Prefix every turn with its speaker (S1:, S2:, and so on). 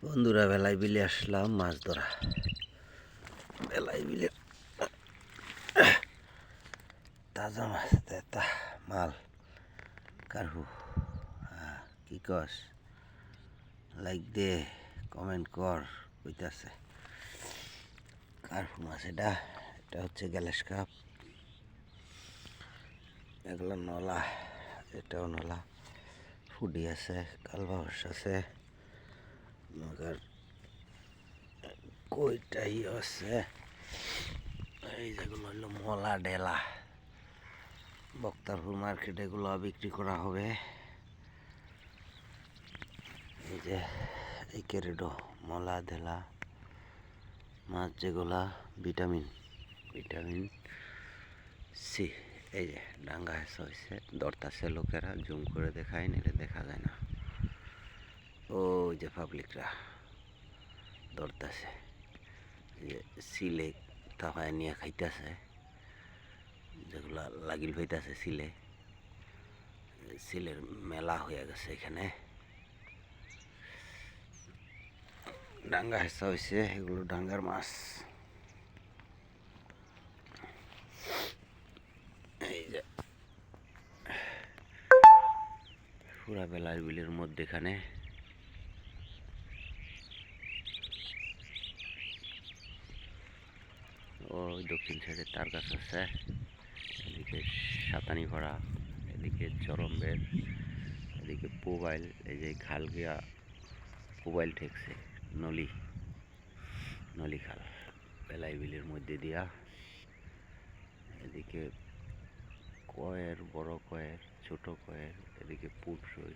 S1: বন্ধুরা বেলায় বিলে আসলাম মাছ ধরা। বেলায় বিলে তাজা মাছ তা মাল কারহু কি কস লাইক দে কমেন্ট কর কইতাছে কারহু মাছ। এটা হচ্ছে গ্যালাস কাপ, এগুলো নলা, এটাও নলা, ফুডি আছে, কালবাউস আছে, মগর কইটাই আছে। এই যেগুলো হলো মলা ডেলা, বক্তারপুর মার্কেটে এগুলো বিক্রি করা হবে। এই যে এই ক্যারেডো মলা ডেলা মাছ, যেগুলা ভিটামিন সি। এই যে ডাঙ্গা হেসা হয়েছে, দরতাছে লোকেরা, জুম করে দেখায় নিলে দেখা যায় না। ওই যে পাবলিকরা দরতাছে, সিলে তাপায় নিয়ে খাইতেছে, যেগুলা লাগিল হইতেছে সিলের মেলা হয়ে গেছে এখানে। ডাঙ্গা হেসা হয়েছে, এগুলো ডাঙ্গার মাছ। এই যে পুরা বেলার বিলের মধ্যেখানে ওই দক্ষিণ সাইডে তার গাছ আছে, এদিকে সাতানি ভরা, এদিকে চরমবের, এদিকে পোবাইল। এই যে খাল গিয়া পোবাইল ঠেকছে, নলি খাল বেলাই বিলের মধ্যে দিয়া। এদিকে কয়ের, বড় কয়ের, ছোট কয়ের, এদিকে পুটরই,